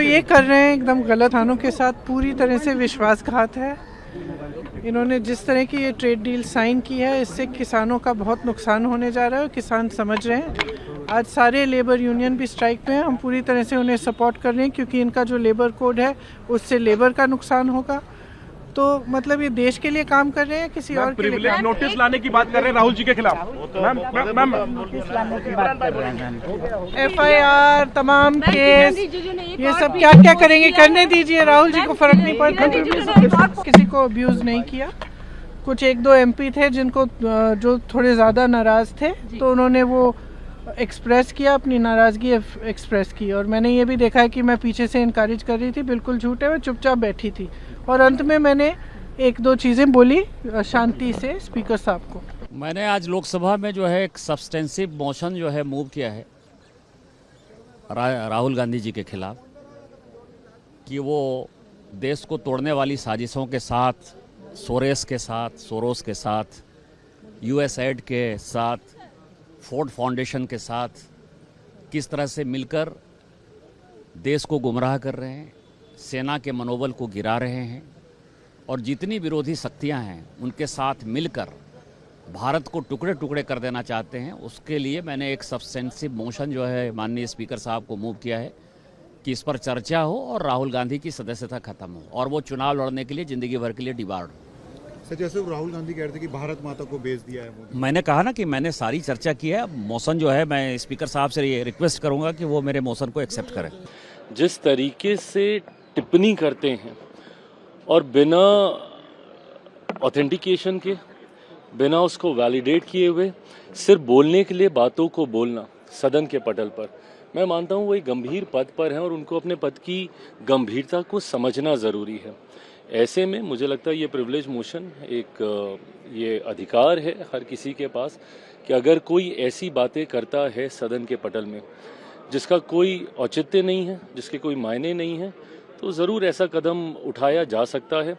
ये कर रहे हैं एकदम गलत हानों के साथ, पूरी तरह से विश्वासघात है। इन्होंने जिस तरह की ये ट्रेड डील साइन की है, इससे किसानों का बहुत नुकसान होने जा रहा है और किसान समझ रहे हैं। आज सारे लेबर यूनियन भी स्ट्राइक पे हैं, हम पूरी तरह से उन्हें सपोर्ट कर रहे हैं क्योंकि इनका जो लेबर कोड है उससे लेबर का नुकसान होगा। तो मतलब ये देश के लिए काम कर रहे हैं, किसी और के लिए। नोटिस लाने की बात कर रहे हैं राहुल जी के खिलाफ। FIR तमाम केस ये सब क्या क्या करेंगे, करने दीजिए, राहुल जी को फर्क नहीं पड़ता। किसी को अब्यूज नहीं किया। कुछ 1-2 MP थे जिनको जो थोड़े ज़्यादा नाराज़ थे, तो उन्होंने वो एक्सप्रेस किया, अपनी नाराज़गी एक्सप्रेस की। और मैंने ये भी देखा है कि मैं पीछे से इनकरेज कर रही थी, बिल्कुल झूठ है, मैं चुपचाप बैठी थी। और अंत में मैंने 1-2 चीज़ें बोली शांति से स्पीकर साहब को। मैंने आज लोकसभा में जो है एक सब्सटेंसिव मोशन जो है मूव किया है राहुल गांधी जी के खिलाफ, कि वो देश को तोड़ने वाली साजिशों के साथ, सोरोस के साथ, USAID के साथ, फोर्ड फाउंडेशन के साथ किस तरह से मिलकर देश को गुमराह कर रहे हैं, सेना के मनोबल को गिरा रहे हैं और जितनी विरोधी शक्तियां हैं उनके साथ मिलकर भारत को टुकड़े टुकड़े कर देना चाहते हैं। उसके लिए मैंने एक सब्सटेंसिव मोशन जो है माननीय स्पीकर साहब को मूव किया है कि इस पर चर्चा हो और राहुल गांधी की सदस्यता खत्म हो और वो चुनाव लड़ने के लिए ज़िंदगी भर के लिए डिबार्ड हो। सर, जैसे राहुल गांधी कह रहे थे कि भारत माता को बेच दिया है मोदी। मैंने कहा ना कि मैंने सारी चर्चा की है। मोशन जो है मैं स्पीकर साहब से ये रिक्वेस्ट करूंगा कि वो मेरे मोशन को एक्सेप्ट करें। जिस तरीके से टिप्पणी करते हैं और बिना ऑथेंटिकेशन के, बिना उसको वैलिडेट किए हुए सिर्फ बोलने के लिए बातों को बोलना सदन के पटल पर, मैं मानता हूँ वो एक गंभीर पद पर हैं और उनको अपने पद की गंभीरता को समझना ज़रूरी है। ऐसे में मुझे लगता है ये प्रिविलेज मोशन एक ये अधिकार है हर किसी के पास कि अगर कोई ऐसी बातें करता है सदन के पटल में जिसका कोई औचित्य नहीं है, जिसके कोई मायने नहीं है, तो ज़रूर ऐसा कदम उठाया जा सकता है।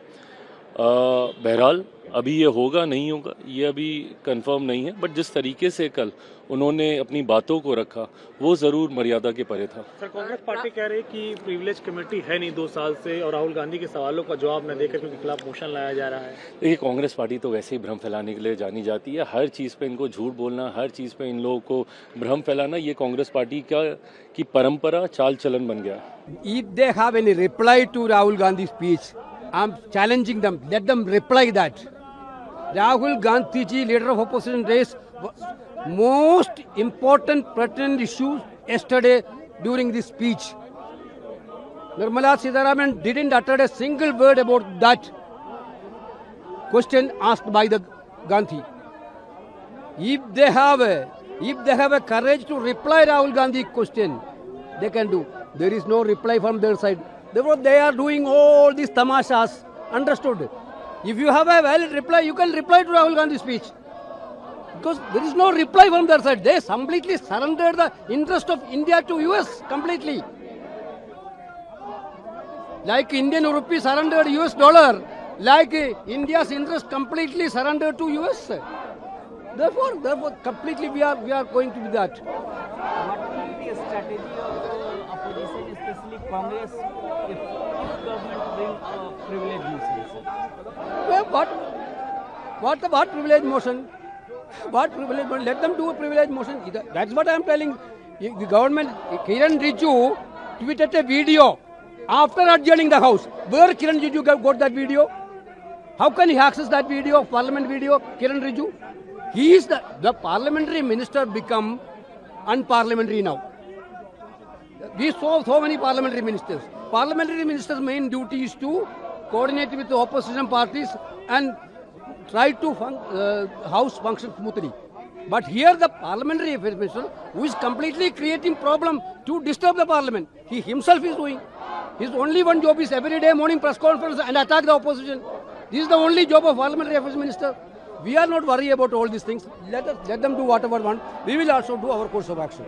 बहरहाल अभी ये होगा नहीं होगा ये अभी कंफर्म नहीं है, बट जिस तरीके से कल उन्होंने अपनी बातों को रखा वो ज़रूर मर्यादा के परे था। सर, कांग्रेस पार्टी कह रही है कि प्रिविलेज कमेटी है नहीं 2 साल से और राहुल गांधी के सवालों का जवाब न देकर उनके खिलाफ मोशन लाया जा रहा है। देखिए, कांग्रेस पार्टी तो वैसे ही भ्रम फैलाने के लिए जानी जाती है। हर चीज़ पे इनको झूठ बोलना, हर चीज़ पे इन लोगों को भ्रम फैलाना, ये कांग्रेस पार्टी की परंपरा, चाल चलन बन गया। If they have any reply to Rahul Gandhi's speech, I'm challenging them. Let them reply that. Rahul Gandhi ji, leader of opposition, raised most important pertinent issues yesterday during this speech. Nirmala Sitharaman didn't utter a single word about that question asked by the Gandhi. If they have a courage to reply Rahul Gandhi question, they can do. There is no reply from their side. Therefore, they are doing all these tamashas. Understood? If you have a valid reply, you can reply to Rahul Gandhi's speech. Because there is no reply from their side. They completely surrendered the interest of India to US completely. Like Indian rupee surrendered US dollar, like India's interest completely surrendered to US. Therefore, completely we are going to do that. What will be a strategy of opposition, especially Congress, if government bring a privilege motion? Well, what privilege motion? What privilege motion? Let them do a privilege motion. That's what I am telling. The government, Kiran Rijiju tweeted a video after adjourning the house. Where Kiran Rijiju got that video? How can he access that video, parliament video, Kiran Rijiju? He is the parliamentary minister become unparliamentary now. We saw so many parliamentary ministers. Parliamentary ministers' main duty is to coordinate with the opposition parties and try to house function smoothly. But here the parliamentary affairs minister, who is completely creating problem to disturb the parliament, he himself is doing. His only one job is every day morning press conference and attack the opposition. This is the only job of parliamentary affairs minister. We are not worried about all these things. Let them do whatever want. We will also do our course of action.